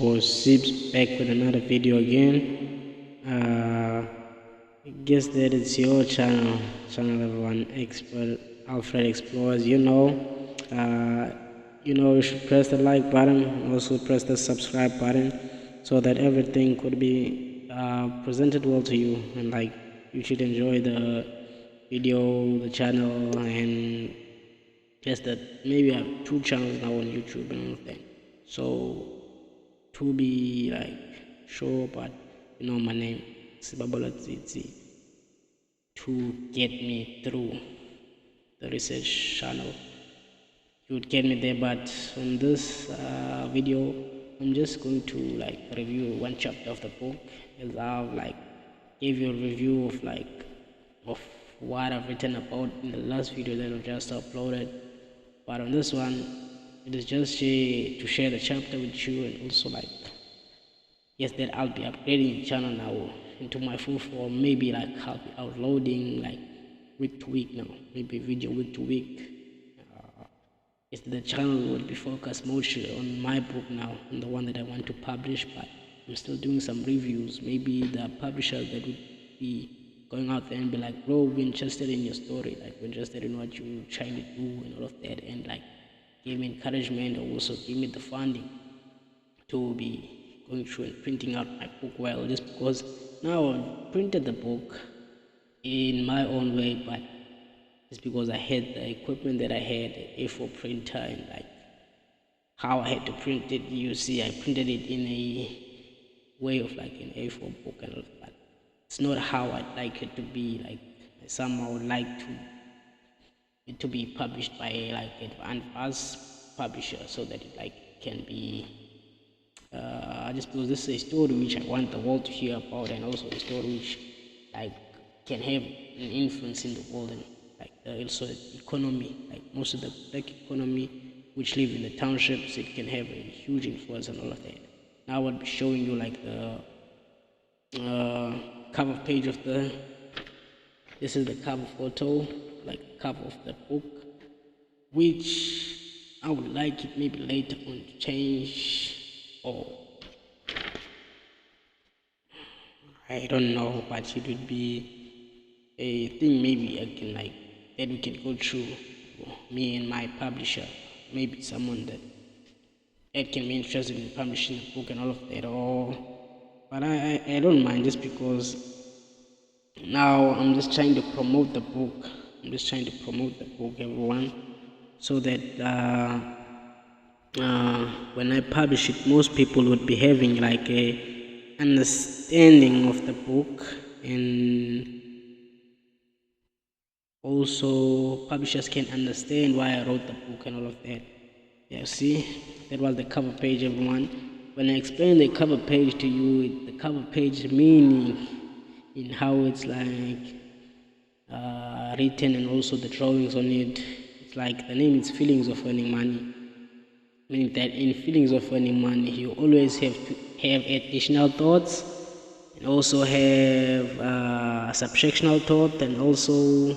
boy Sips back with another video again. I guess that it's your channel everyone, Expert Alfred Explores. You should press the like button and also press the subscribe button so that everything could be presented well to you, and like you should enjoy the video, the channel, and just that maybe I have two channels now on YouTube and all of that. So to be like sure, but my name Sibabola Tsitsi, to get me through the research channel. You would get me there, but on this video, I'm just going to like review one chapter of the book, as I've like gave you a review of what I've written about in the last video that I've just uploaded. But on this one, it is just to share the chapter with you, and also like yes, that I'll be upgrading the channel now into my full form. Maybe like I'll be uploading like week to week now, maybe video week to week. Yes, the channel will be focused mostly on my book now, on the one that I want to publish, but I'm still doing some reviews. Maybe the publisher that would be going out there and be like, bro, we're interested in your story, like we're interested in what you're trying to do and all of that, and like give me encouragement, or also give me the funding to be going through and printing out my book well, just because now I've printed the book in my own way, but it's because I had the equipment that I had, the A4 printer, and like how I had to print it. You see, I printed it in a way of like an A4 book and all of that. It's not how I'd like it to be. Like somehow would like it to be published by like an advanced publisher, so that it like can be just because this is a story which I want the world to hear about, and also a story which like can have an influence in the world, and like also the economy, like most of the black economy which live in the townships, it can have a huge influence on all of that. Now I'll be showing you like the cover page of this is the cover photo, like cover of the book, which I would like it maybe later on to change, or I don't know, but it would be a thing maybe I can like that we can go through, me and my publisher, maybe someone that can be interested in publishing a book and all of that, or but I don't mind, just because now I'm just trying to promote the book. I'm just trying to promote the book, everyone, so that when I publish it, most people would be having like a understanding of the book, and also publishers can understand why I wrote the book and all of that. Yeah, see, that was the cover page, everyone. When I explain the cover page to you, the cover page meaning in how it's like written, and also the drawings on it, it's like the name is Feelings of Earning Money, meaning that in Feelings of Earning Money you always have to have additional thoughts, and also have subtractional thought, and also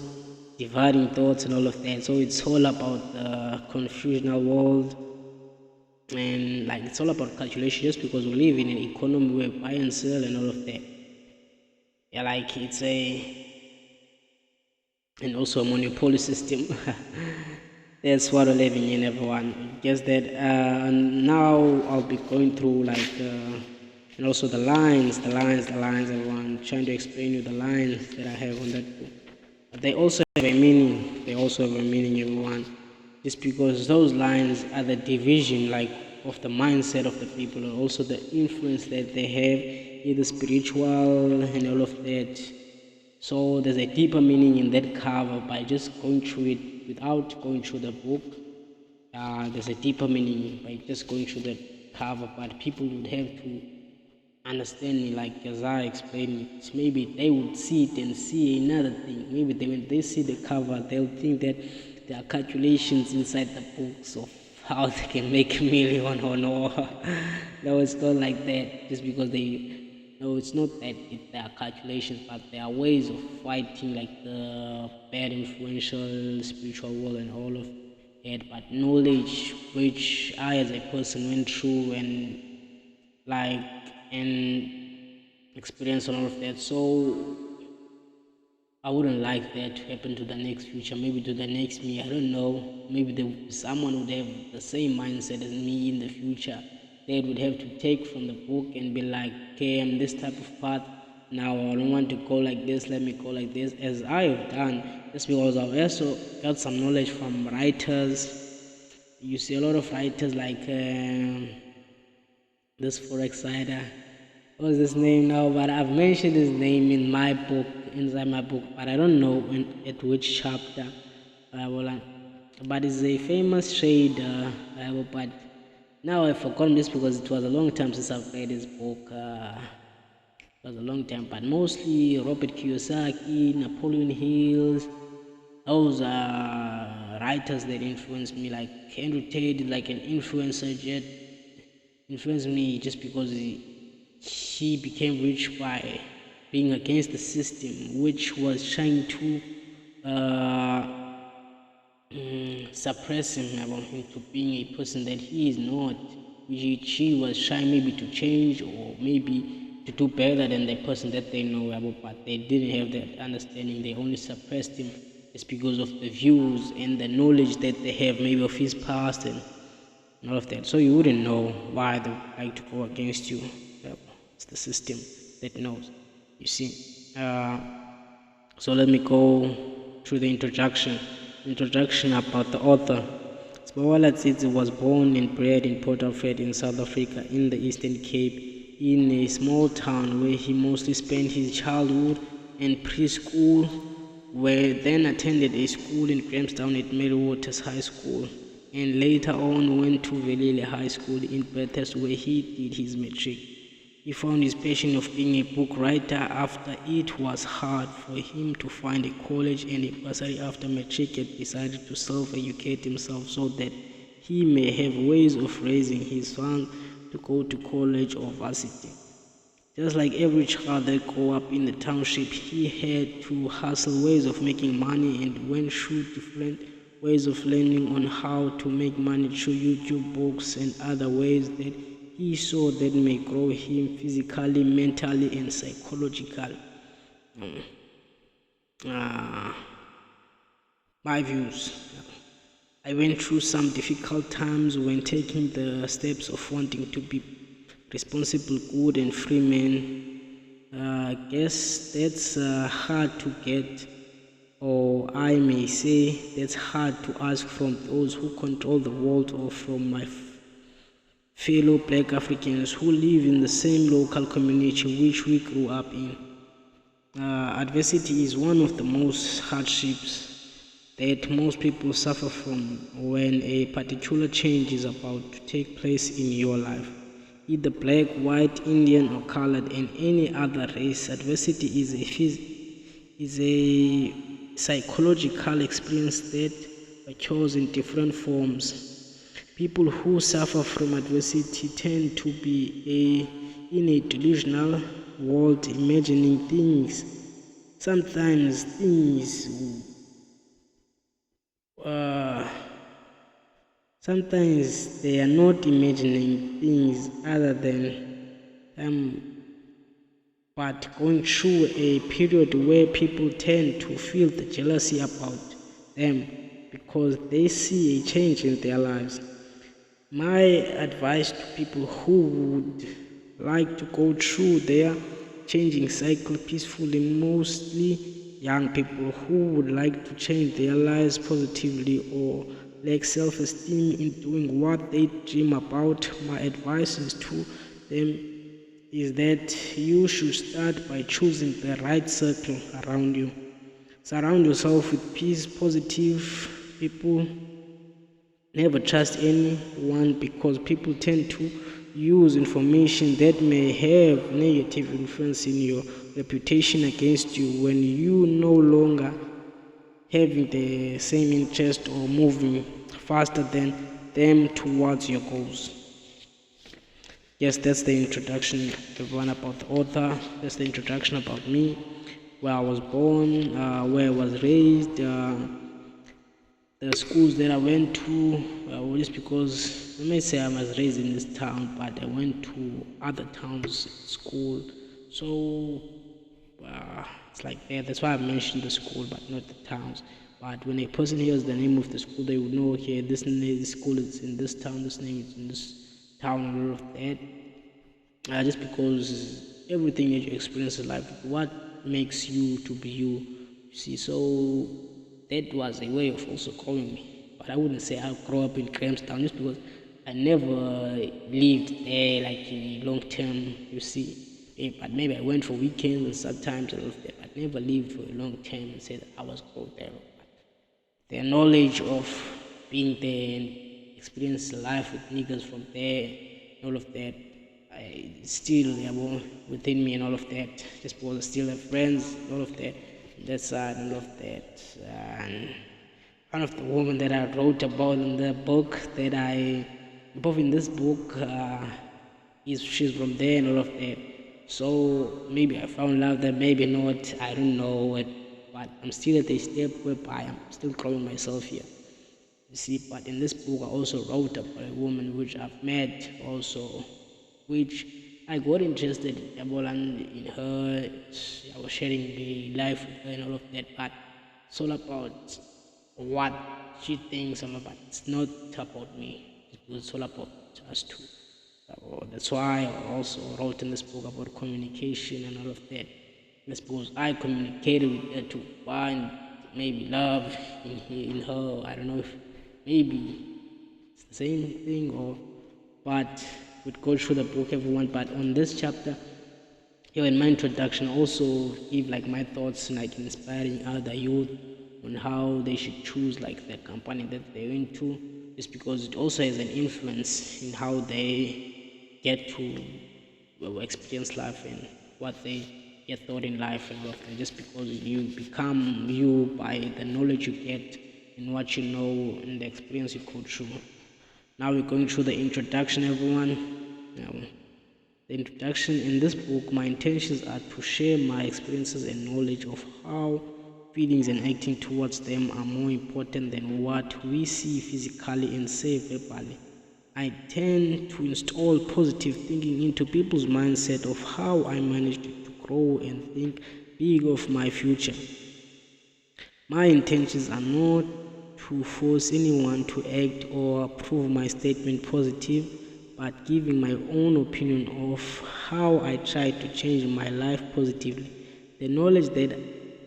dividing thoughts and all of that. So it's all about the confusional world, and like it's all about calculation, just because we live in an economy where buy and sell and all of that. Yeah, like it's and also a monopoly system. That's what we're living in, everyone. Guess that now I'll be going through like and also the lines, everyone. Trying to explain you the lines that I have on that book. But they also have a meaning. They also have a meaning, everyone. Just because those lines are the division, like of the mindset of the people, and also the influence that they have, either spiritual and all of that. So there's a deeper meaning in that cover. By just going through it without going through the book, there's a deeper meaning by just going through the cover, but people would have to understand me, like as I explained it. Maybe they would see it and see another thing. Maybe when they see the cover, they'll think that there are calculations inside the books of how they can make a million or no. No, it's not like that. Just because no, it's not that there are calculations, but there are ways of fighting like the bad influential spiritual world and all of it. But knowledge which I as a person went through, and like an experience and all of that. So I wouldn't like that to happen to the next future, maybe to the next me. I don't know. Maybe someone would have the same mindset as me in the future. They would have to take from the book and be like, okay, I'm this type of path. Now I don't want to go like this, let me go like this, as I have done. Just because I've also got some knowledge from writers. You see a lot of writers like this Forex writer. What's his name now? But I've mentioned his name in my book, inside my book, but I don't know at which chapter. But it's a famous trader. But now I've forgotten this because it was a long time since I've read his book. It was a long time, but mostly Robert Kiyosaki, Napoleon Hill. Those are writers that influenced me. Like Andrew Tate, like an influencer, jet influenced me just because he became rich by being against the system, which was trying to suppress him, about him to being a person that he is not, which he was trying maybe to change or maybe to do better than the person that they know about, but they didn't have that understanding. They only suppressed him just because of the views and the knowledge that they have maybe of his past and all of that. So you wouldn't know why they like to go against you. It's the system that knows. You see. So let me go through the introduction. Introduction about the author. Sibawala Tsitsi was born and bred in Port Alfred in South Africa in the Eastern Cape, in a small town where he mostly spent his childhood and preschool, where then attended a school in Grahamstown at Mary Waters High School, and later on went to Velile High School in Bathurst where he did his matric. He found his passion of being a book writer after it was hard for him to find a college and a bursary after matric, had decided to self-educate himself so that he may have ways of raising his son to go to college or varsity. Just like every child that grew up in the township, he had to hustle ways of making money and went through different ways of learning on how to make money through YouTube books and other ways that he saw that may grow him physically, mentally, and psychologically. My views. I went through some difficult times when taking the steps of wanting to be responsible, good, and free man. I guess that's hard to get, or I may say that's hard to ask from those who control the world or from my fellow Black Africans who live in the same local community which we grew up in. Adversity is one of the most hardships that most people suffer from when a particular change is about to take place in your life. Either black, white, Indian, or colored, and any other race, adversity is a psychological experience that occurs in different forms. People who suffer from adversity tend to be in a delusional world, imagining things. Sometimes they are not imagining things other than but going through a period where people tend to feel the jealousy about them because they see a change in their lives. My advice to people who would like to go through their changing cycle peacefully, mostly young people who would like to change their lives positively or lack self-esteem in doing what they dream about, my advice is to them is that you should start by choosing the right circle around you. Surround yourself with peace, positive people. Never trust anyone because people tend to use information that may have negative influence in your reputation against you when you no longer having the same interest or moving faster than them towards your goals. Yes, that's the introduction, everyone, about the author. That's the introduction about me, where I was born, where I was raised, the schools that I went to, just because I may say I was raised in this town, but I went to other towns at school. So it's like that. That's why I mentioned the school, but not the towns. But when a person hears the name of the school, they would know, okay, this school is in this town, this name is in this town, and all of that. Just because everything that you experience in life, what makes you to be you. You see, so that was a way of also calling me. But I wouldn't say I grew up in Grahamstown just because I never lived there like in long term, you see. But maybe I went for weekends and sometimes I lived there, but never lived for a long time and said I was called there. But the knowledge of being there and experience life with niggas from there, all of that, still within me and all of that. Just because I still have friends, all of that, that side and all of that. And one of the women that I wrote about in the book that both in this book, she's from there and all of that. So maybe I found love there, maybe not, I don't know it, but I'm still at a step whereby I'm still growing myself here. You see, but in this book I also wrote about a woman which I've met also, which I got interested in her. I was sharing the life with her and all of that, but it's all about what she thinks I'm about. It's not about me. It's all about us two. So that's why I also wrote in this book about communication and all of that. I suppose I communicated with her to find maybe love in her. I don't know if maybe it's the same thing or, but we'd go through the book, everyone. But on this chapter, here in my introduction, I also give like my thoughts, like inspiring other youth on how they should choose like the company that they're into, just because it also has an influence in how they get to experience life and what they get taught in life and all of that. Just because you become you by the knowledge you get and what you know and the experience you go through. Now we're going through the introduction, everyone. Now, the introduction in this book, my intentions are to share my experiences and knowledge of how feelings and acting towards them are more important than what we see physically and say verbally. I tend to install positive thinking into people's mindset of how I managed to grow and think big of my future. My intentions are not to force anyone to act or prove my statement positive, but giving my own opinion of how I try to change my life positively. The knowledge that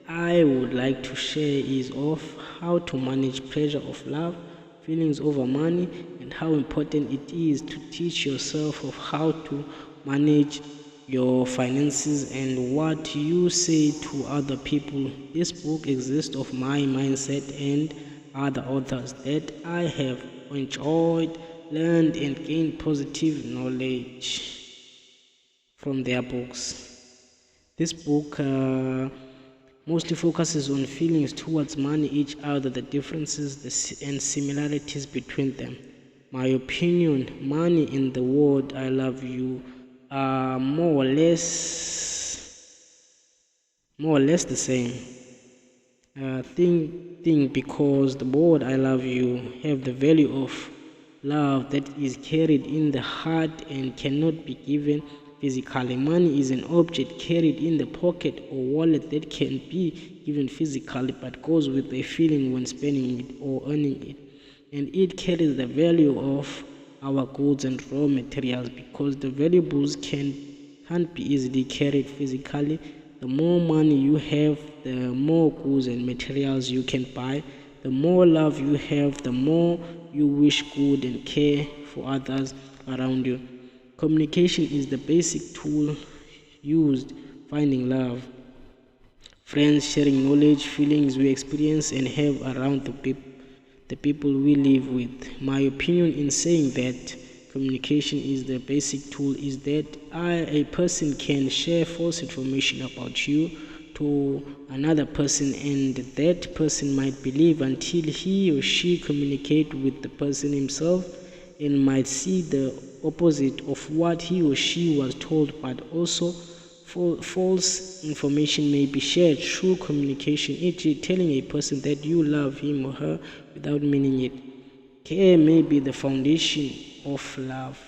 I would like to share is of how to manage pressure of love, feelings over money, and how important it is to teach yourself of how to manage your finances and what you say to other people. This book exists of my mindset and other authors that I have enjoyed, learned, and gained positive knowledge from their books. This book mostly focuses on feelings towards money, each other, the differences and similarities between them. My opinion, money and the word I love you are more or less the same thing, because the word I love you have the value of love that is carried in the heart and cannot be given physically. Money is an object carried in the pocket or wallet that can be given physically but goes with a feeling when spending it or earning it. And it carries the value of our goods and raw materials, because the valuables can't be easily carried physically. The more money you have, the more goods and materials you can buy. The more love you have, the more you wish good and care for others around you. Communication is the basic tool used finding love. Friends sharing knowledge, feelings we experience and have around the people we live with. My opinion in saying that communication is the basic tool is that a person can share false information about you to another person, and that person might believe until he or she communicate with the person himself and might see the opposite of what he or she was told. But also false information may be shared through communication, e.g. telling a person that you love him or her without meaning it. Care may be the foundation of love,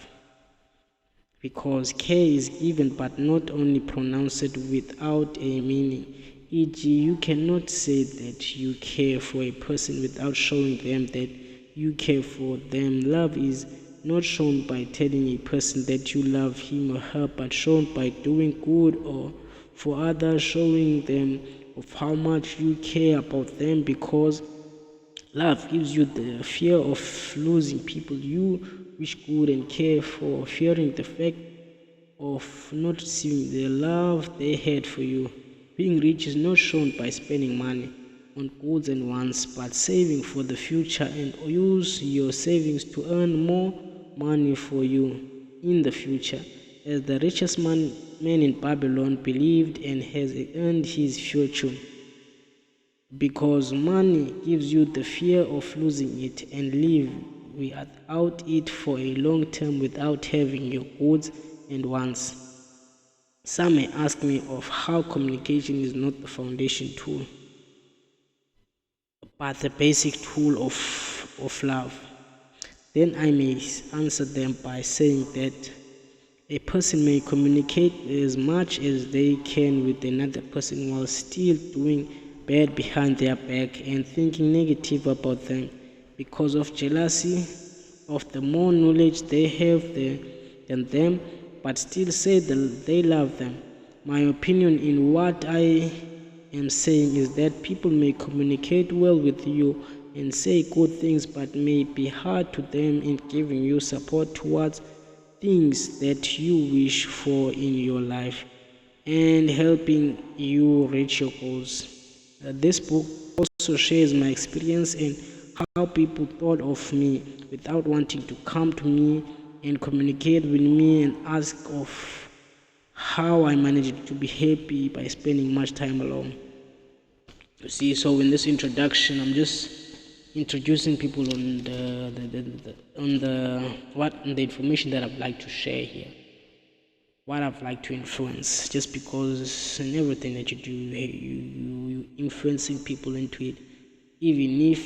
because care is given but not only pronounced without a meaning. E.g., you cannot say that you care for a person without showing them that you care for them. Love is not shown by telling a person that you love him or her, but shown by doing good or for others, showing them of how much you care about them, because love gives you the fear of losing people you wish good and care for, fearing the fact of not receiving the love they had for you. Being rich is not shown by spending money on goods and wants, but saving for the future, and use your savings to earn more money for you in the future. As the richest man in Babylon believed and has earned his fortune, because money gives you the fear of losing it and live without it for a long time without having your goods and wants. Some may ask me of how communication is not the foundation tool, but the basic tool of love. Then I may answer them by saying that a person may communicate as much as they can with another person while still doing bad behind their back and thinking negative about them because of jealousy of the more knowledge they have than them, but still say that they love them. My opinion in what I am saying is that people may communicate well with you and say good things, but may be hard to them in giving you support towards things that you wish for in your life and helping you reach your goals. This book also shares my experience and how people thought of me without wanting to come to me and communicate with me and ask of how I managed to be happy by spending much time alone. You see, so in this introduction, I'm just introducing people on the information that I'd like to share here, what I'd like to influence, just because in everything that you do, you influencing people into it, even if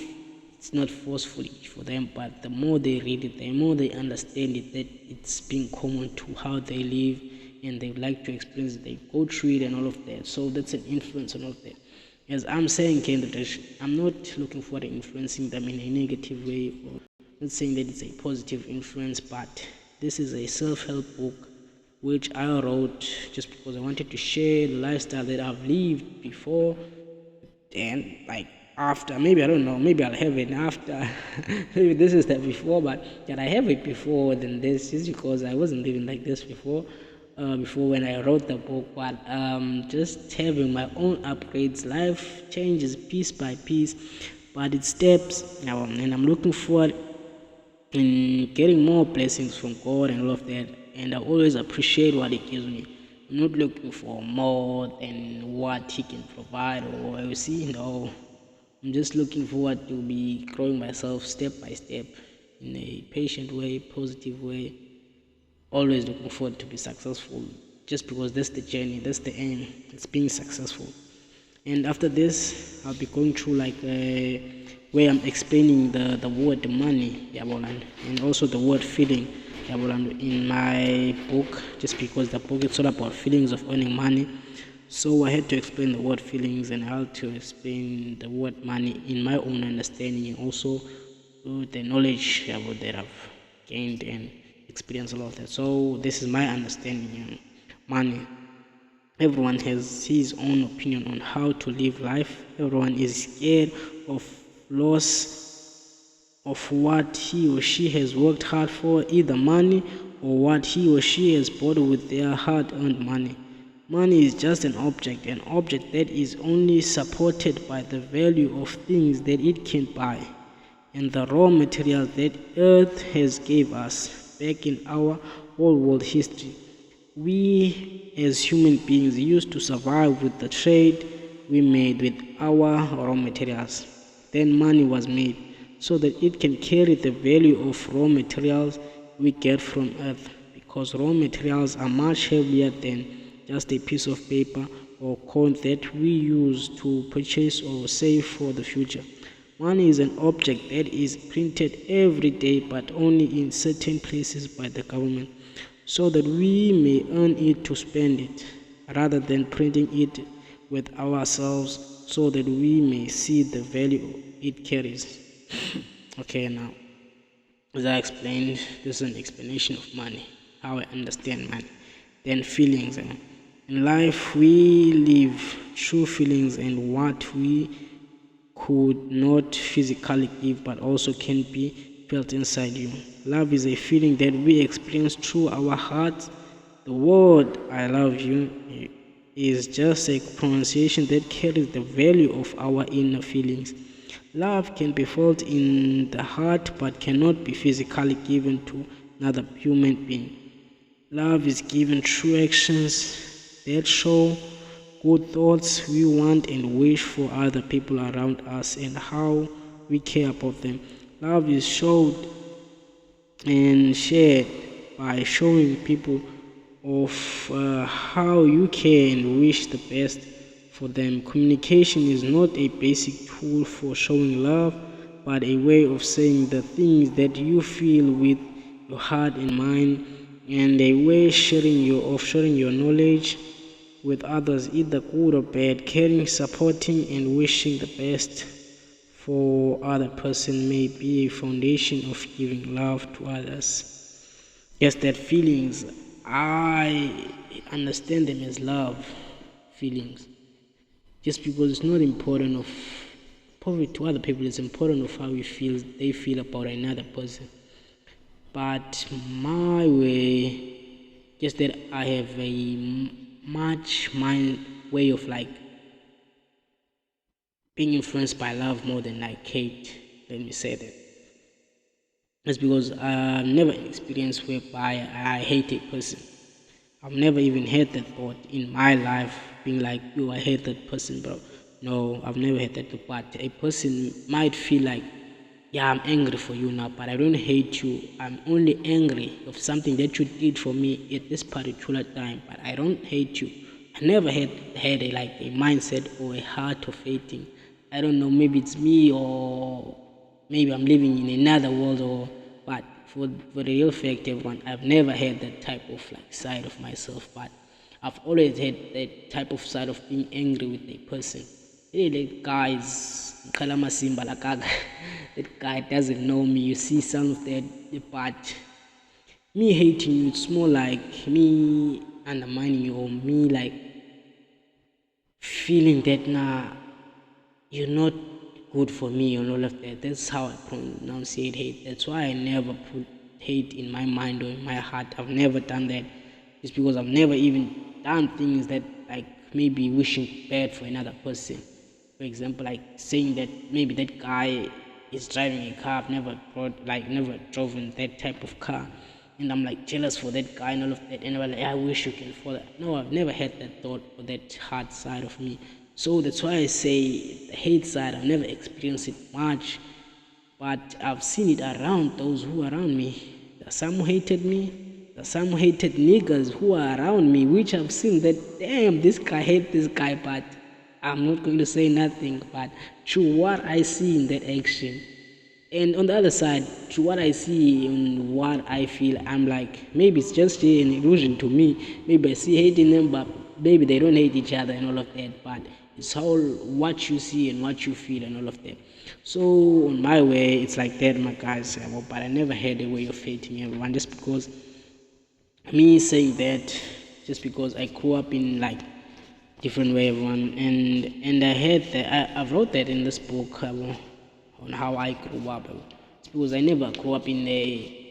it's not forcefully for them, but the more they read it, the more they understand it, that it's being common to how they live and they like to experience it, they go through it and all of that. So that's an influence on all of that. As I'm saying, I'm not looking for influencing them in a negative way, or not saying that it's a positive influence, but this is a self-help book which I wrote just because I wanted to share the lifestyle that I've lived before and like after. Maybe I don't know, maybe I'll have it after. Maybe this is the before, but that I have it before than this, just because I wasn't living like this before when I wrote the book. But just having my own upgrades, life changes piece by piece, but it steps now, and I'm looking forward in getting more blessings from God and all of that. And I always appreciate what He gives me. I'm not looking for more than what He can provide, or you see, no. I'm just looking forward to be growing myself step by step in a patient way, positive way. Always looking forward to be successful, just because that's the journey, that's the aim. It's being successful. And after this, I'll be going through like where I'm explaining the word money, and also the word feeling, in my book, just because the book is all about feelings of earning money. So I had to explain the word feelings and how to explain the word money in my own understanding, and also the knowledge that I've gained and experienced a lot of that. So this is my understanding. Money. Everyone has his own opinion on how to live life. Everyone is scared of loss of what he or she has worked hard for, either money or what he or she has bought with their hard-earned money. Money is just an object that is only supported by the value of things that it can buy and the raw materials that earth has gave us. Back in our old world history, we as human beings used to survive with the trade we made with our raw materials. Then money was made so that it can carry the value of raw materials we get from earth, because raw materials are much heavier than just a piece of paper or coin that we use to purchase or save for the future. Money is an object that is printed every day but only in certain places by the government, so that we may earn it to spend it, rather than printing it with ourselves so that we may see the value it carries. Okay, now, as I explained, this is an explanation of money, how I understand money. Then feelings. In life, we live true feelings and what we could not physically give but also can be felt inside you. Love is a feeling that we experience through our hearts. The word I love you is just a pronunciation that carries the value of our inner feelings. Love can be felt in the heart but cannot be physically given to another human being. Love is given through actions that show good thoughts we want and wish for other people around us and how we care about them. Love is showed and shared by showing people of how you care and wish the best for them. Communication is not a basic tool for showing love, but a way of saying the things that you feel with your heart and mind, and a way of sharing your knowledge with others, either good or bad. Caring, supporting, and wishing the best for other person may be a foundation of giving love to others. Yes, that feelings, I understand them as love feelings. Just because it's not important of probably to other people, it's important of how they feel about another person. But my way, just that I have a much mind way of like being influenced by love more than like hate. Let me say that. It's because I've never experienced whereby I hate a person. I've never even had that thought in my life, being like, yo, I hate that person, bro. No, I've never had that thought. But a person might feel like, yeah, I'm angry for you now, but I don't hate you. I'm only angry of something that you did for me at this particular time, but I don't hate you. I never had a mindset or a heart of hating. I don't know, maybe it's me or maybe I'm living in another world, or but for the real fact, everyone, I've never had that type of like side of myself, but I've always had that type of side of being angry with a person. Really, that guy's Kalama Simba Lakaga. That guy doesn't know me. You see some of that, but me hating you, it's more like me undermining you, or me like feeling that nah, you're not good for me and all of that. That's how I pronunciate hate. That's why I never put hate in my mind or in my heart. I've never done that. It's because I've never even done things that like maybe wishing bad for another person. For example, like saying that maybe that guy is driving a car. I've never never driven that type of car, and I'm like jealous for that guy and all of that. And I'm like, I wish you can follow. No, I've never had that thought or that hard side of me. So that's why I say the hate side. I've never experienced it much, but I've seen it around those who are around me. There's some who hated me. There's some who hated niggas who are around me, which I've seen that damn, this guy hate this guy, but I'm not going to say nothing. But through what I see in that action, and on the other side, through what I see and what I feel, I'm like, maybe it's just an illusion to me. Maybe I see hate in them, but maybe they don't hate each other and all of that. But it's all what you see and what you feel and all of that. So on my way, it's like that, my guys. But I never had a way of hating everyone, just because me saying that, just because I grew up in like different way, everyone, and I had that. I wrote that in this book on how I grew up. It's because I never grew up in a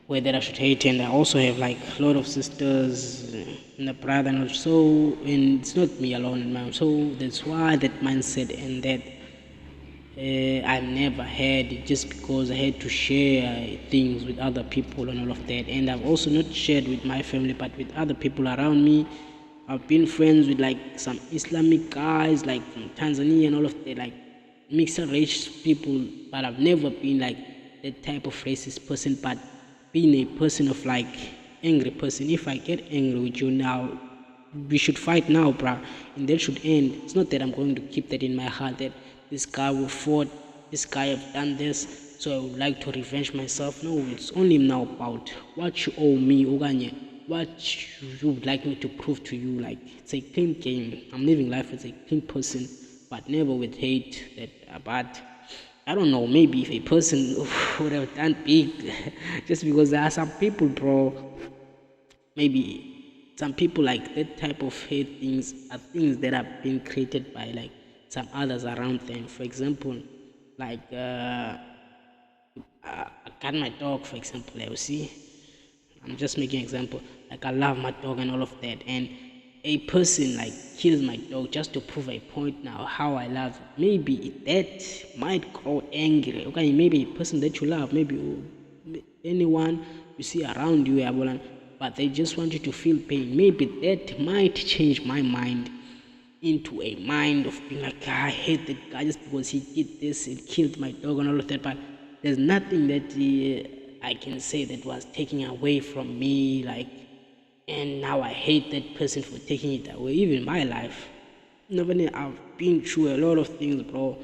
way that I should hate, and I also have like a lot of sisters and a brother, and so, and it's not me alone, man. So that's why that mindset and that I never had it, just because I had to share things with other people and all of that. And I've also not shared with my family, but with other people around me. I've been friends with like some Islamic guys, like from Tanzania and all of that, like mixed race people. But I've never been like that type of racist person. But being a person of like angry person, if I get angry with you now, we should fight now, bruh, and that should end. It's not that I'm going to keep that in my heart that this guy will fought this guy have done this, so I would like to revenge myself. No, it's only now about what you owe me, okanye what you would like me to prove to you. Like, it's a clean game. I'm living life as a clean person, but never with hate. But I don't know, maybe if a person would have done big, just because there are some people, bro, maybe some people, like that type of hate things are things that have been created by like some others around them. For example, like I got my dog, for example. You see, I'm just making an example. Like, I love my dog and all of that, and a person like kills my dog just to prove a point now how I love it. Maybe that might grow angry. Okay, maybe a person that you love, maybe anyone you see around you, but they just want you to feel pain. Maybe that might change my mind into a mind of being like, "Ah, I hate that guy just because he did this, he killed my dog and all of that." But there's nothing that I can say that was taken away from me, like, and now I hate that person for taking it away. Even my life, I've been through a lot of things, bro.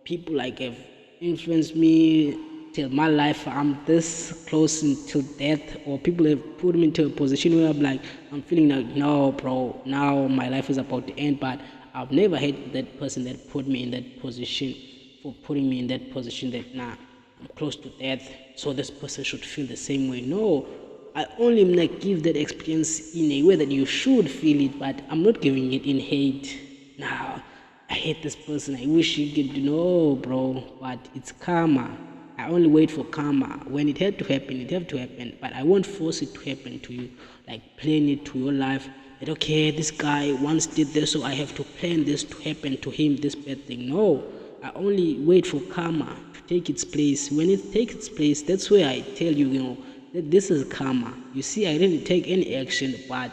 People like have influenced me till my life. I'm this close until death, or people have put me into a position where I'm like, I'm feeling like, no, bro, now my life is about to end. But I've never hated that person that put me in that position, for putting me in that position that, nah, I'm close to death, so this person should feel the same way. No, I only like give that experience in a way that you should feel it, but I'm not giving it in hate. Now, I hate this person. I wish you could know, bro. But it's karma. I only wait for karma. When it had to happen, it had to happen. But I won't force it to happen to you. Like, plan it to your life. That, okay, this guy once did this, so I have to plan this to happen to him, this bad thing. No, I only wait for karma to take its place. When it takes its place, that's where I tell you, that this is karma. You see, I didn't take any action, but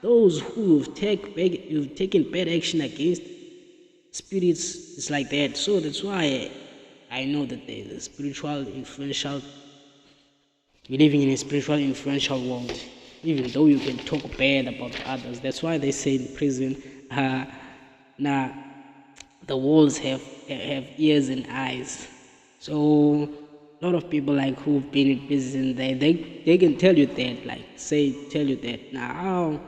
those who have taken bad action against spirits, it's like that. So that's why I know that there's a spiritual influential, we're living in a spiritual influential world. Even though you can talk bad about others, that's why they say in prison, now the walls have ears and eyes. So a lot of people like who've been in prison, they can tell you that, like tell you that. Now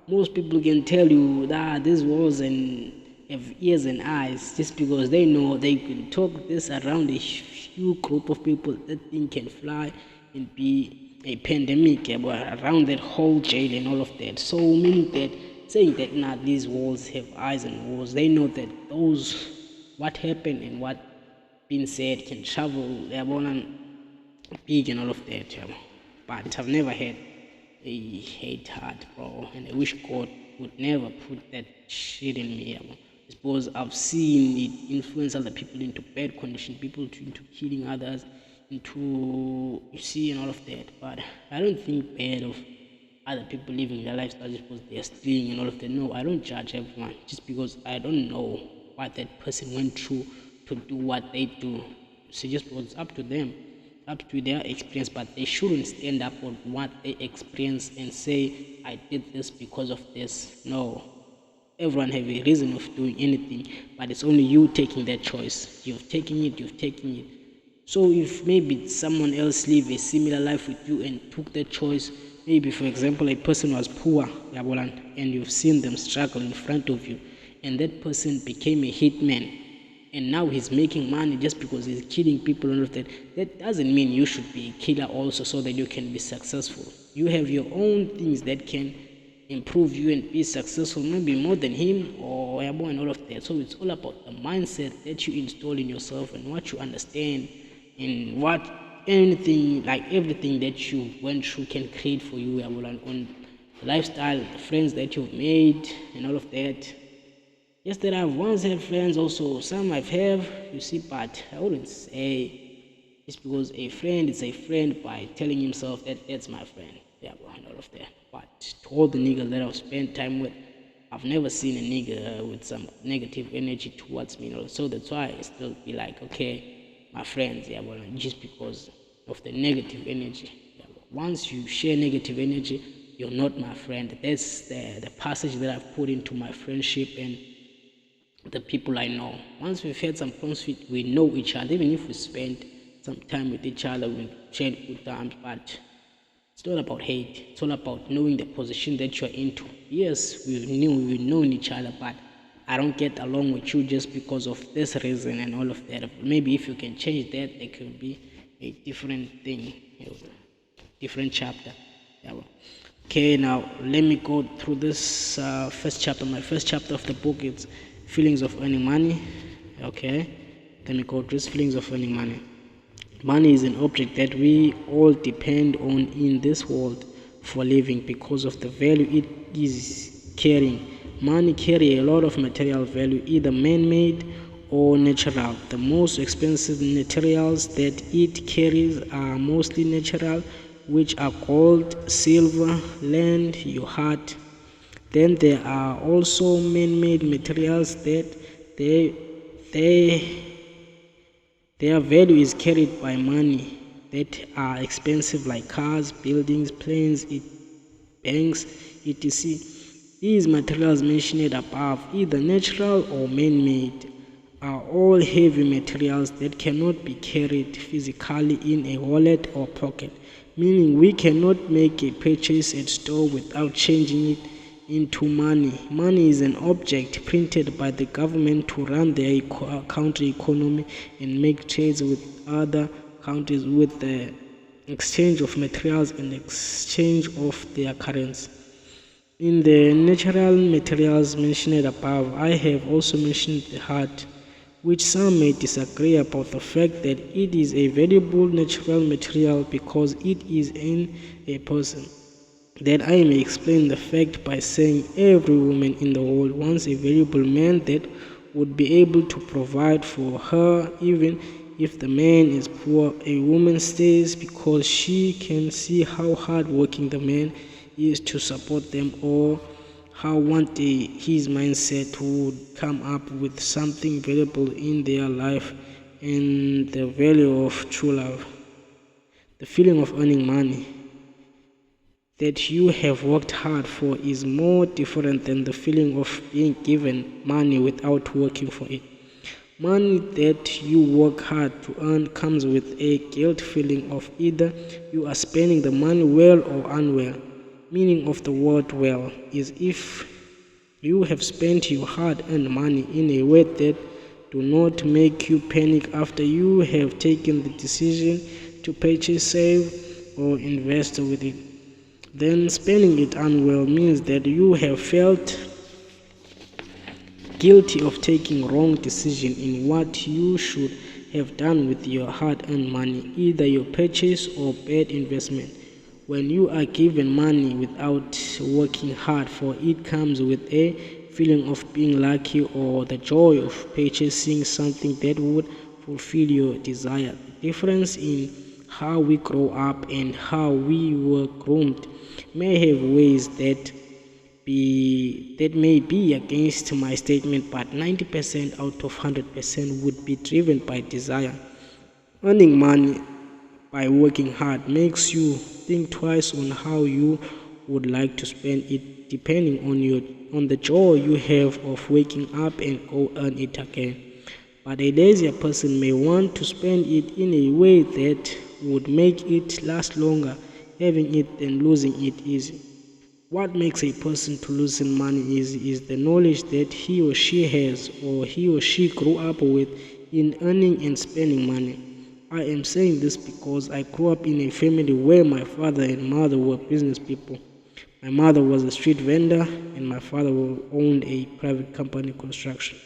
most people can tell you that these walls and have ears and eyes, just because they know they can talk this around a few group of people, that thing can fly and be a pandemic, around that whole jail and all of that. So meaning that, saying that now these walls have eyes and walls, they know that those, what happened and what been said can travel, big and all of that. But I've never had a hate heart, bro, and I wish God would never put that shit in me. Because I've seen it influence other people into bad condition, people into killing others, into, you see, and all of that. But I don't think bad of other people living their lifestyle just because they're stealing and all of that. No, I don't judge everyone just because I don't know what that person went through to do what they do. So just because it's up to them, up to their experience, but they shouldn't stand up on what they experience and say, I did this because of this. No. Everyone have a reason of doing anything, but it's only you taking that choice. You've taken it. So if maybe someone else live a similar life with you and took that choice, maybe for example a person was poor, and you've seen them struggle in front of you, and that person became a hitman, and now he's making money just because he's killing people and all of that. That doesn't mean you should be a killer also so that you can be successful. You have your own things that can improve you and be successful, maybe more than him or and all of that. So it's all about the mindset that you install in yourself and what you understand, and what anything, like everything that you went through can create for you, on the lifestyle, the friends that you've made and all of that. Yes, that I've once had friends also, some I've have, you see, but I wouldn't say just because a friend is a friend by telling himself that that's my friend, and all of that. But to all the niggas that I've spent time with, I've never seen a nigga with some negative energy towards me, so that's why I still be like, okay, my friends, just because of the negative energy. Once you share negative energy, you're not my friend. That's the passage that I've put into my friendship, and the people I know. Once we've had some conflict, we know each other. Even if we spend some time with each other, we shared good times, but it's not about hate. It's all about knowing the position that you're into. Yes, we've known each other, but I don't get along with you just because of this reason and all of that. Maybe if you can change that, there could be a different thing, different chapter. Yeah, well. Okay, now let me go through this first chapter. My first chapter of the book is Feelings of Earning Money. Okay, let me go through this Feelings of Earning Money. Money is an object that we all depend on in this world for living because of the value it is carrying. Money carries a lot of material value, either man-made or natural. The most expensive materials that it carries are mostly natural, which are gold, silver, land, your heart. Then there are also man-made materials that their value is carried by money, that are expensive, like cars, buildings, planes, banks, etc. These materials mentioned above, either natural or man-made, are all heavy materials that cannot be carried physically in a wallet or pocket, meaning we cannot make a purchase at store without changing it into money. Money is an object printed by the government to run their country economy and make trades with other countries with the exchange of materials and exchange of their currency. In the natural materials mentioned above, I have also mentioned the heart, which some may disagree about the fact that it is a valuable natural material because it is in a person. Then I may explain the fact by saying every woman in the world wants a valuable man that would be able to provide for her even if the man is poor. A woman stays because she can see how hard working the man is to support them, or how one day his mindset would come up with something valuable in their life, and the value of true love. The feeling of earning money that you have worked hard for is more different than the feeling of being given money without working for it. Money that you work hard to earn comes with a guilt feeling of either you are spending the money well or unwell. Meaning of the word well is if you have spent your hard-earned money in a way that do not make you panic after you have taken the decision to purchase, save, or invest with it. Then spending it unwell means that you have felt guilty of taking wrong decision in what you should have done with your hard-earned money, either your purchase or bad investment. When you are given money without working hard for it, comes with a feeling of being lucky or the joy of purchasing something that would fulfill your desire. The difference in how we grow up and how we were groomed may have ways that may be against my statement, but 90% out of 100% would be driven by desire. Earning money by working hard makes you think twice on how you would like to spend it, depending on the joy you have of waking up and go earn it again. But a lazier person may want to spend it in a way that would make it last longer. Having it and losing it easy. What makes a person to losing money is the knowledge that he or she has, or he or she grew up with, in earning and spending money. I am saying this because I grew up in a family where my father and mother were business people. My mother was a street vendor and my father owned a private company construction.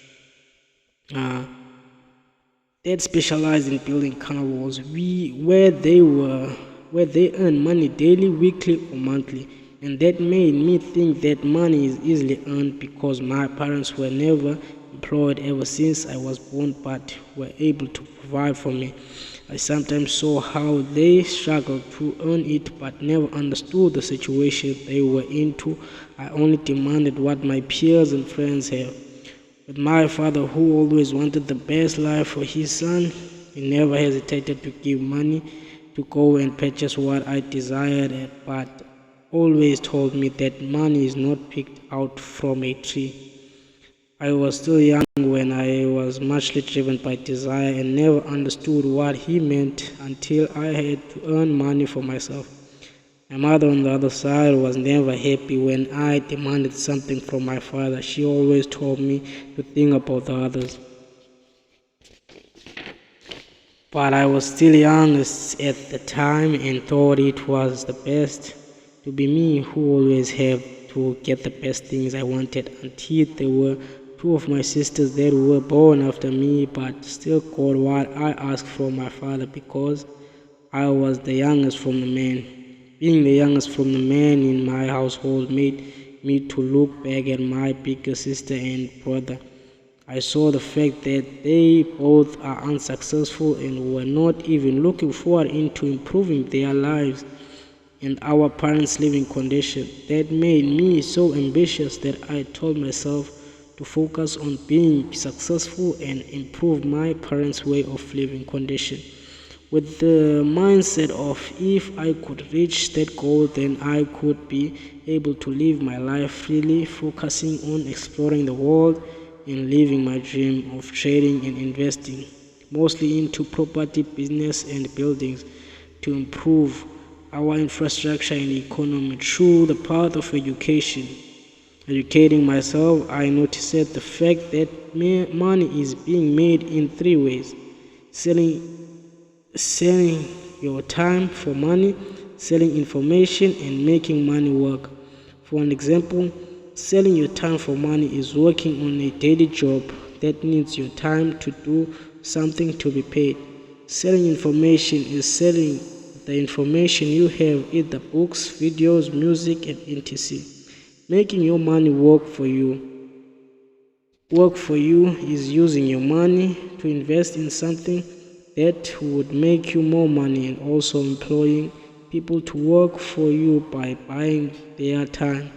That specialized in building car walls, where they earn money daily, weekly, or monthly. And that made me think that money is easily earned because my parents were never employed ever since I was born, but were able to provide for me. I sometimes saw how they struggled to earn it but never understood the situation they were into. I only demanded what my peers and friends have. With my father, who always wanted the best life for his son, he never hesitated to give money to go and purchase what I desired, but always told me that money is not picked out from a tree. I was still young when I was muchly driven by desire and never understood what he meant until I had to earn money for myself. My mother, on the other side, was never happy when I demanded something from my father. She always told me to think about the others. But I was still young at the time and thought it was the best to be me who always had to get the best things I wanted until there were two of my sisters that were born after me but still got what I asked from my father because I was the youngest from the men. Being the youngest from the men in my household made me to look back at my bigger sister and brother. I saw the fact that they both are unsuccessful and were not even looking forward into improving their lives and our parents' living condition. That made me so ambitious that I told myself to focus on being successful and improve my parents' way of living condition. With the mindset of if I could reach that goal, then I could be able to live my life freely, focusing on exploring the world and living my dream of trading and investing, mostly into property, business, and buildings, to improve our infrastructure and economy through the path of education. Educating myself, I noticed the fact that money is being made in three ways: selling your time for money, selling information, and making money work. For an example, selling your time for money is working on a daily job that needs your time to do something to be paid. Selling information is selling the information you have, either books, videos, music, and etc. Making your money work for you. Work for you is using your money to invest in something that would make you more money and also employing people to work for you by buying their time.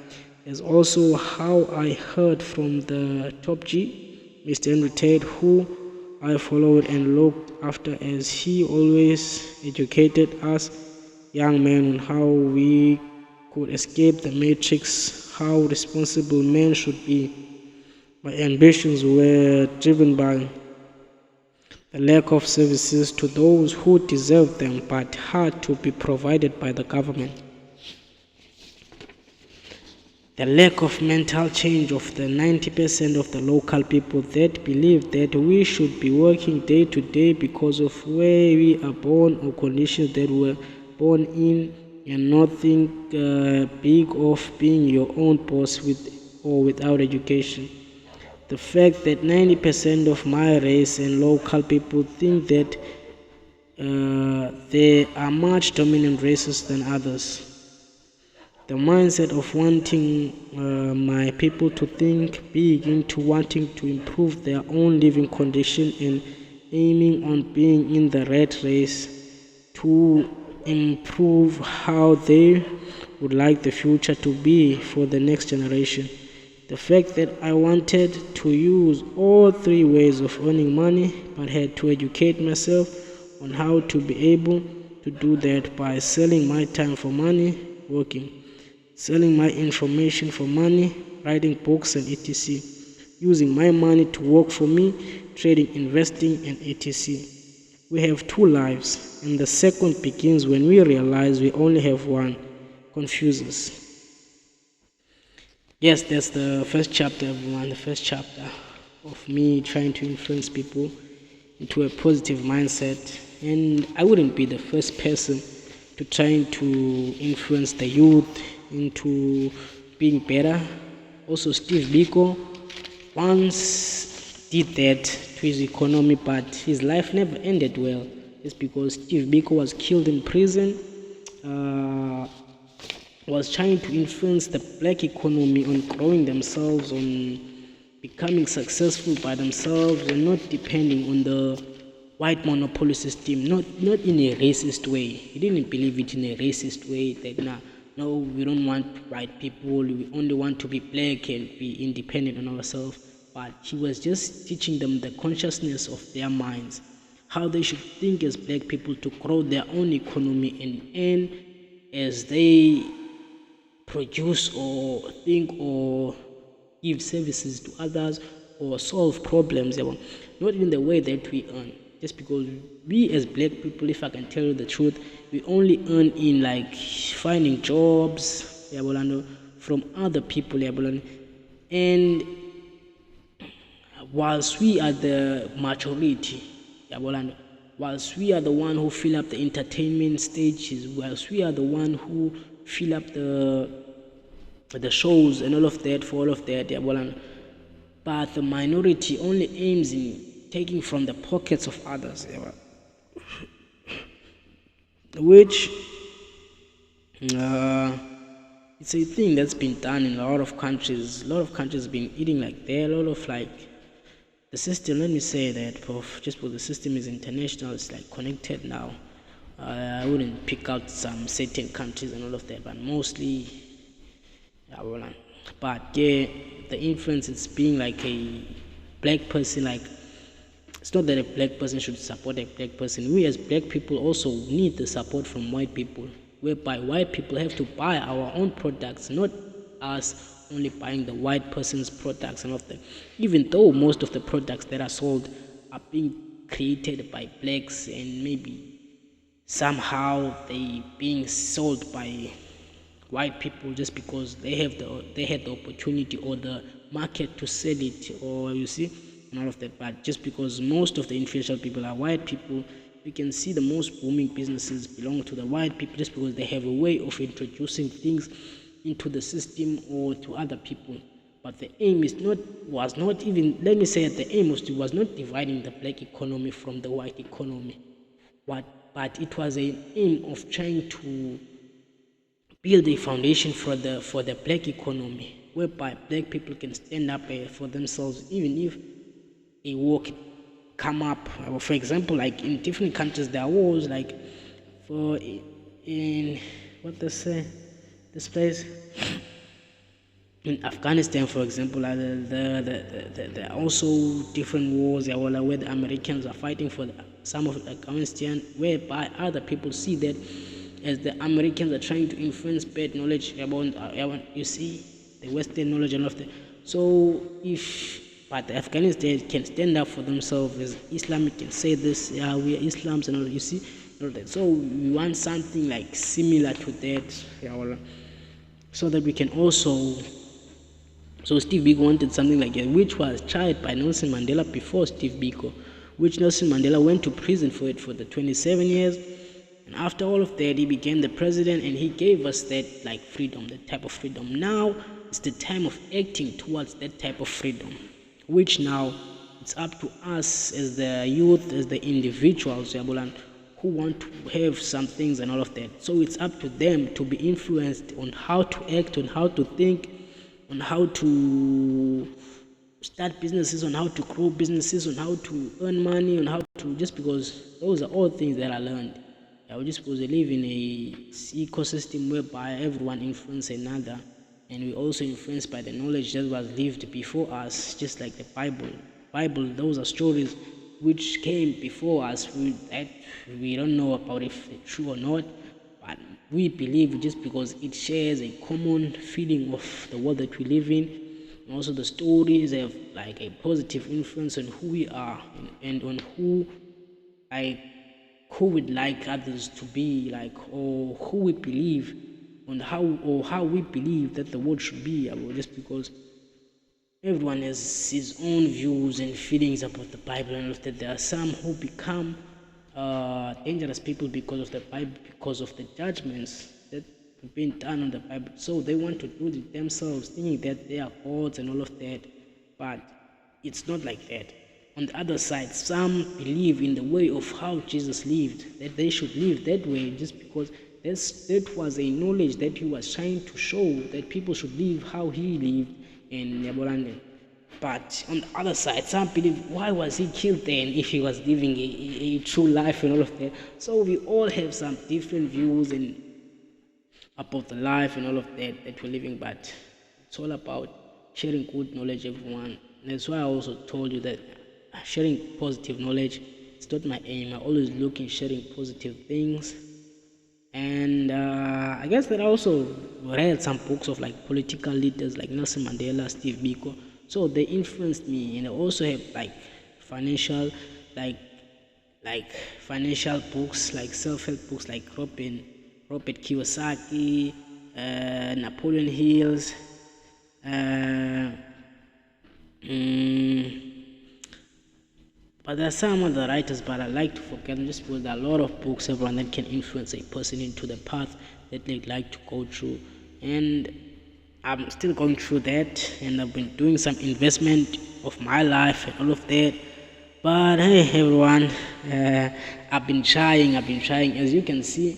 That's also how I heard from the top G, Mr. Henry Tate, who I followed and looked after as he always educated us young men on how we could escape the matrix, how responsible men should be. My ambitions were driven by the lack of services to those who deserve them but had to be provided by the government. The lack of mental change of the 90% of the local people that believe that we should be working day to day because of where we are born or conditions that we're born in, and not think big of being your own boss with or without education. The fact that 90% of my race and local people think that they are much dominant races than others. The mindset of wanting my people to think big into wanting to improve their own living condition and aiming on being in the rat race to improve how they would like the future to be for the next generation. The fact that I wanted to use all three ways of earning money but had to educate myself on how to be able to do that by selling my time for money, working, selling my information for money, writing books and etc., using my money to work for me, trading, investing and etc. We have two lives, and the second begins when we realize we only have one. Confuses. Yes, that's the first chapter, everyone. The first chapter of me trying to influence people into a positive mindset. And I wouldn't be the first person to trying to influence the youth into being better. Also, Steve Biko once did that to his economy, but his life never ended well. It's because Steve Biko was killed in prison. Was trying to influence the black economy on growing themselves, on becoming successful by themselves, and not depending on the white monopoly system, not in a racist way. He didn't believe it in a racist way that no, we don't want white people, we only want to be black and be independent on ourselves. But he was just teaching them the consciousness of their minds, how they should think as black people to grow their own economy and earn as they produce or think or give services to others, or solve problems, not in the way that we earn. Just because we as black people, if I can tell you the truth, we only earn in like finding jobs, from other people, and whilst we are the majority, whilst we are the one who fill up the entertainment stages, whilst we are the one who fill up the shows and all of that for all of that, but the minority only aims in taking from the pockets of others, which it's a thing that's been done in a lot of countries. A lot of countries have been eating like that. A lot of like the system. Let me say that, just because the system is international, it's like connected now. I wouldn't pick out some certain countries and all of that, but mostly, but yeah, the influence is being like a black person, like it's not that a black person should support a black person. We as black people also need the support from white people, whereby white people have to buy our own products, not us only buying the white person's products and all of that. Even though most of the products that are sold are being created by blacks, and maybe somehow they being sold by white people just because they had the opportunity or the market to sell it, or you see, and all of that. But just because most of the influential people are white people, you can see the most booming businesses belong to the white people, just because they have a way of introducing things into the system or to other people. But the aim was not even, let me say that the aim was not dividing the black economy from the white economy. But it was an aim of trying to build a foundation for the black economy, whereby black people can stand up for themselves, even if a war can come up. For example, like in different countries there are wars, like in what they say, this place in Afghanistan, for example, there are also different wars where the Americans are fighting for some of Afghanistan, whereby other people see that as the Americans are trying to influence bad knowledge about, you see, the Western knowledge and all of that. So but the Afghanistan can stand up for themselves as Islamic, can say this, we are Islams and all, you see, all that. So we want something like similar to that, so that we can also. So Steve Biko wanted something like that, which was tried by Nelson Mandela before Steve Biko, which Nelson Mandela went to prison for it for the 27 years. And after all of that, he became the president, and he gave us that like freedom, that type of freedom. Now it's the time of acting towards that type of freedom, which now it's up to us as the youth, as the individuals, who want to have some things and all of that. So it's up to them to be influenced on how to act, on how to think, on how to start businesses, on how to grow businesses, on how to earn money, on how to, just because those are all things that I learned. Just because we live in a ecosystem whereby everyone influences another, and we also influenced by the knowledge that was lived before us, just like the Bible, those are stories which came before us, we don't know about if they're true or not, but we believe just because it shares a common feeling of the world that we live in, and also the stories have like a positive influence on who we are, and on who we'd like others to be like, or who we believe on how we believe that the world should be. Just because everyone has his own views and feelings about the Bible, and that there are some who become dangerous people because of the Bible, because of the judgments that have been done on the Bible. So they want to do it themselves, thinking that they are gods and all of that. But it's not like that. On the other side, some believe in the way of how Jesus lived, that they should live that way, just because that was a knowledge that he was trying to show, that people should live how he lived in Yabolande. But on the other side, some believe, why was he killed then if he was living a true life and all of that? So we all have some different views and about the life and all of that we're living, but it's all about sharing good knowledge, everyone. And that's why I also told you that sharing positive knowledge is not my aim. I always look in sharing positive things. And I guess that I also read some books of like political leaders like Nelson Mandela, Steve Biko, So they influenced me, and I also have like financial, like like financial books, like self-help books, like Robert Kiyosaki, Napoleon Hills, uh, mm, but there are some other writers, but I like to forget them just because there are a lot of books, everyone, that can influence a person into the path that they like to go through. And I'm still going through that, and I've been doing some investment of my life and all of that. But hey, everyone, I've been trying. As you can see,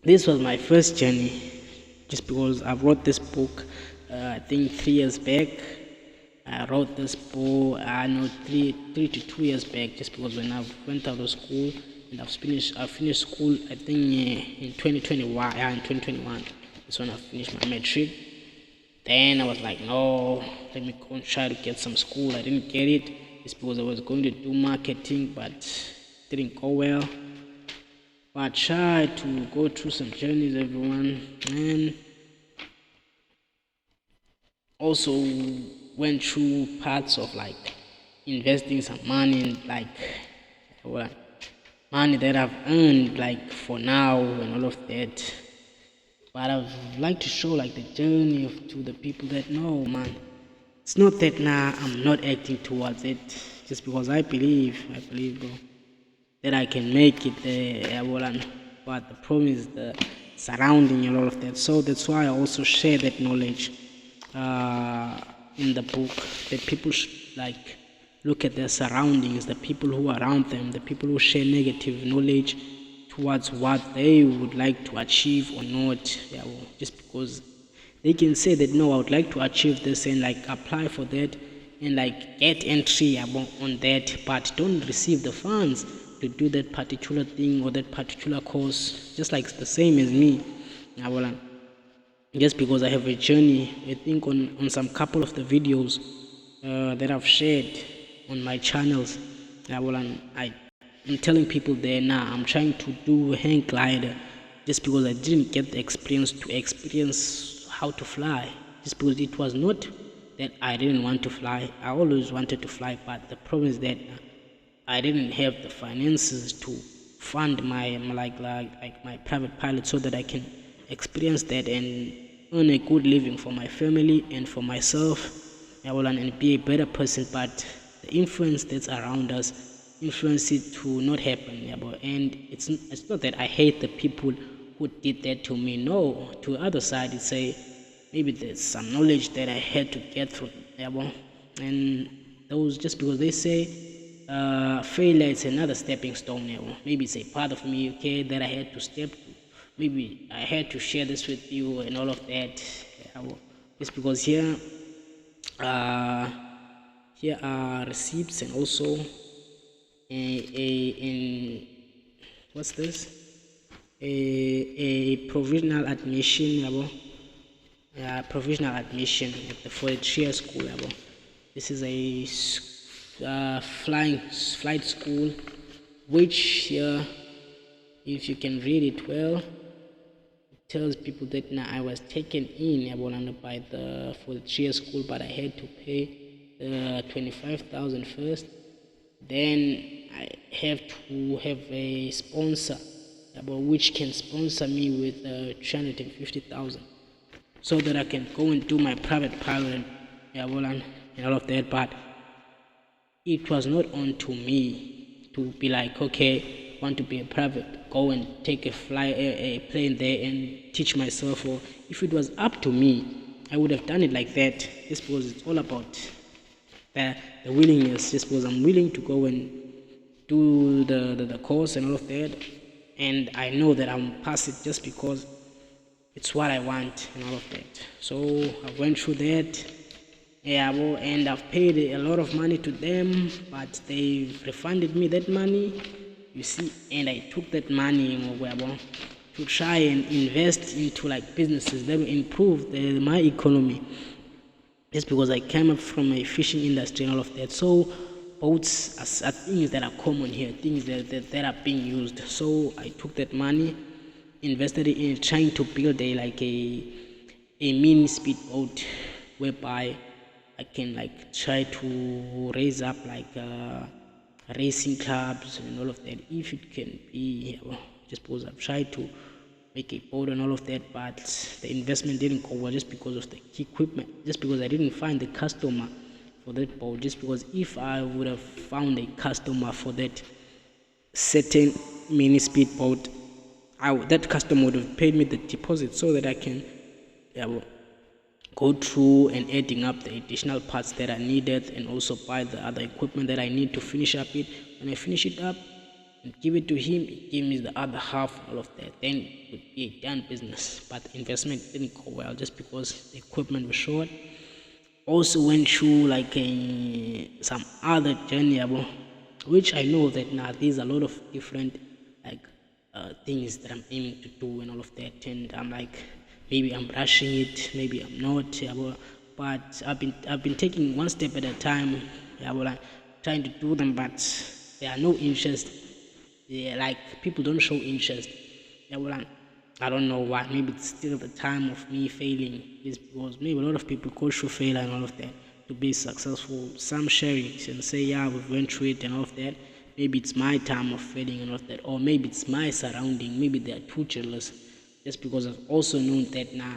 this was my first journey, just because I wrote this book, I think 3 years back. I wrote this book, I know, 3 to 2 years back, just because when I went out of school and I finished school, I think in 2021. Yeah, in 2021, that's when I finished my metric. Then I was like, no, let me go and try to get some school. I didn't get it. It's because I was going to do marketing, but didn't go well. But I tried to go through some journeys, everyone, and also went through parts of like investing some money in like well, money that I've earned like for now and all of that. But I'd like to show like the journey to the people that know, man. It's not that now I'm not acting towards it, just because I believe, bro, that I can make it there. But the problem is the surrounding and all of that. So that's why I also share that knowledge uh, in the book, that people should like look at their surroundings, the people who are around them, the people who share negative knowledge towards what they would like to achieve or not. Yeah, well, just because they can say that no, I would like to achieve this and like apply for that and like get entry on that, but don't receive the funds to do that particular thing or that particular course, just like the same as me. Yeah, well, just because I have a journey, I think on some couple of the videos that I've shared on my channels, I'm telling people there now, I'm trying to do hang glider just because I didn't get the experience to experience how to fly. Just because it was not that I didn't want to fly, I always wanted to fly, but the problem is that I didn't have the finances to fund like my private pilot so that I can experience that and earn a good living for my family and for myself, and be a better person. But the influence that's around us influence it to not happen. And it's not that I hate the people who did that to me. No, to the other side, it's a maybe there's some knowledge that I had to get through. And those, just because they say failure is another stepping stone. Maybe it's a part of me, okay, that I had to step to. Maybe I had to share this with you and all of that. Just because uh, here are receipts and also in what's this? A provisional admission, provisional admission at the Fortria school. This is a flight school, which here, if you can read it well, it tells people that now I was taken in by the Fortria school, but I had to pay the 25,000 first. Then I have to have a sponsor, which can sponsor me with 350,000, so that I can go and do my private pilot and all of that. But it was not on to me to be like, okay, want to be a private, go and take a plane there and teach myself. Or if it was up to me, I would have done it like that. Just because it's all about the willingness. Just because I'm willing to go and do the course and all of that, and I know that I'm past it just because it's what I want and all of that. So I went through that, and I've paid a lot of money to them, but they refunded me that money, you see, and I took that money to try and invest into like businesses that will improve my economy, just because I came up from a fishing industry and all of that. So boats are things that are common here, things that are being used. So I took that money, invested it in trying to build a mini speedboat, whereby I can like try to raise up like racing clubs and all of that. If it can be, just because I've tried to make a boat and all of that, but the investment didn't go well just because of the equipment, just because I didn't find the customer for that boat. Just because if I would have found a customer for that certain mini speed boat, that customer would have paid me the deposit so that I can go through and adding up the additional parts that are needed and also buy the other equipment that I need to finish up it. When I finish it up and give it to him, he gives me the other half, all of that. Then it would be a done business. But the investment didn't go well just because the equipment was short. Also went through like some other journey, which I know that now there's a lot of different like things that I'm aiming to do and all of that, and I'm like, maybe I'm rushing it, maybe I'm not, but I've been taking one step at a time, like trying to do them, but there are no interest. Like people don't show interest. I don't know why. Maybe it's still the time of me failing. Is because maybe a lot of people go through failure and all of that to be successful. Some share it and say, yeah, we've went through it and all of that. Maybe it's my time of failing and all of that, or maybe it's my surrounding. Maybe they are too jealous. Just because I've also known that now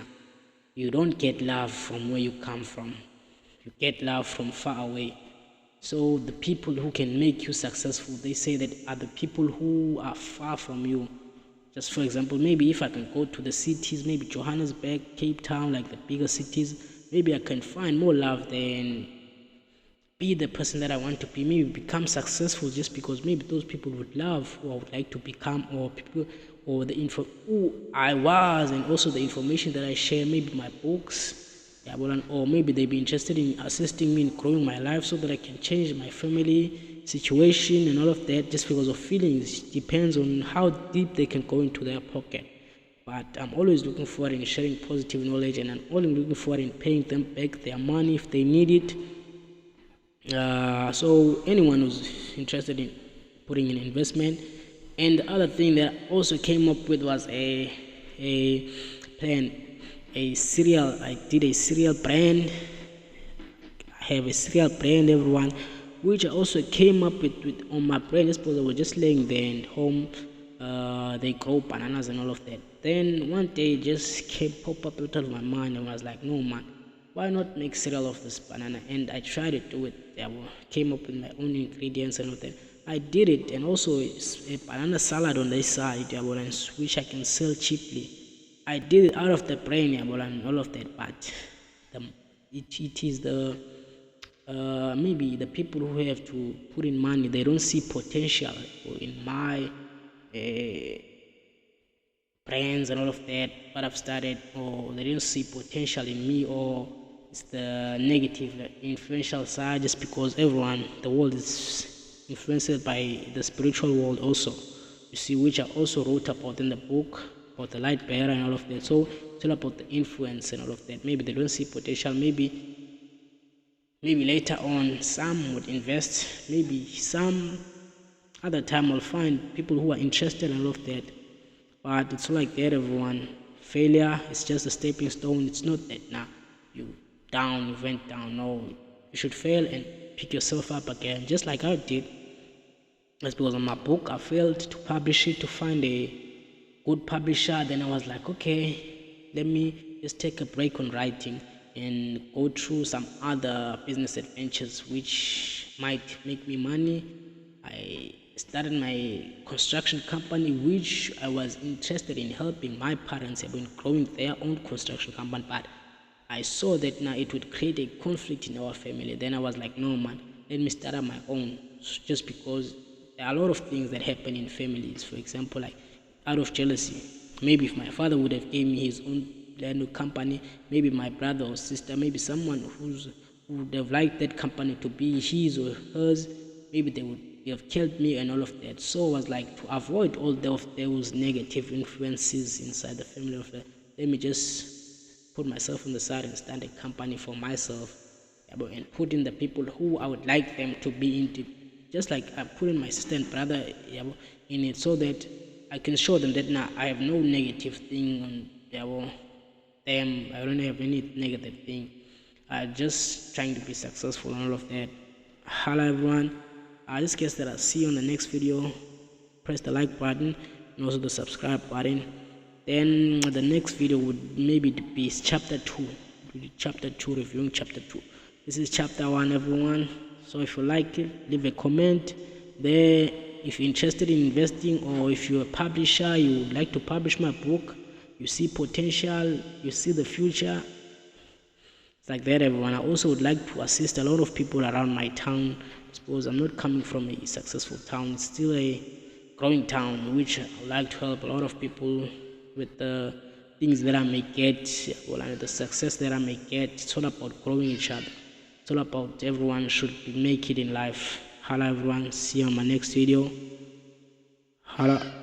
you don't get love from where you come from. You get love from far away. So the people who can make you successful, they say that are the people who are far from you. Just for example, maybe if I can go to the cities, maybe Johannesburg, Cape Town, like the bigger cities, maybe I can find more love than be the person that I want to be. Maybe become successful just because maybe those people would love who I would like to become, or people, or the info who I was, and also the information that I share, maybe my books, or maybe they'd be interested in assisting me in growing my life so that I can change my family situation and all of that. Just because of feelings, depends on how deep they can go into their pocket. But I'm always looking forward in sharing positive knowledge, and I'm always looking forward in paying them back their money if they need it. So anyone who's interested in putting in investment. And the other thing that I also came up with was a plan, a cereal. I did a cereal brand. I have a cereal brand, everyone, which I also came up with on my brand. Just because I was just laying there at home, they grow bananas and all of that. Then one day it just came pop up out of my mind, and I was like, no man, why not make cereal of this banana? And I tried to do it. I came up with my own ingredients and all that. I did it, and also a banana salad on the side, which I can sell cheaply. I did it out of the brain, and all of that, but it is the maybe the people who have to put in money, they don't see potential in my brands and all of that, what I've started, or they didn't see potential in me, or it's the negative, influential side, just because everyone, the world is influenced by the spiritual world also. You see, which I also wrote about in the book, about the light bearer and all of that. So it's all about the influence and all of that. Maybe they don't see potential, maybe later on some would invest, maybe some other time I'll find people who are interested and all of that. But it's like that, everyone. Failure is just a stepping stone. It's not that now you went down. No, you should fail and pick yourself up again, just like I did. That's because on my book I failed to publish it, to find a good publisher. Then I was like, okay, let me just take a break on writing and go through some other business adventures which might make me money. I started my construction company, which I was interested in helping my parents in growing their own construction company, but I saw that now it would create a conflict in our family. Then I was like, no man, let me start up my own. Just because there are a lot of things that happen in families. For example, like out of jealousy. Maybe if my father would have given me his own company, maybe my brother or sister, maybe someone who would have liked that company to be his or hers, maybe they would have killed me and all of that. So I was like, to avoid all of those negative influences inside the family of that, let me just put myself on the side and start a company for myself, and put in the people who I would like them to be into, just like I put in my sister and brother in it, so that I can show them that now I have no negative thing on them. I don't have any negative thing just trying to be successful and all of that. Hello everyone, this case that I'll see you on the next video. Press the like button and also the subscribe button. Then the next video would maybe be chapter 2, reviewing chapter 2. This is chapter 1, everyone. So if you like it, leave a comment there. If you're interested in investing, or if you're a publisher, you would like to publish my book, you see potential, you see the future, it's like that, everyone. I also would like to assist a lot of people around my town. I suppose I'm not coming from a successful town, it's still a growing town, which I would like to help a lot of people with the things that I may get, and the success that I may get. It's all about growing each other. It's all about everyone should make it in life. Hello everyone, see you on my next video. Hello.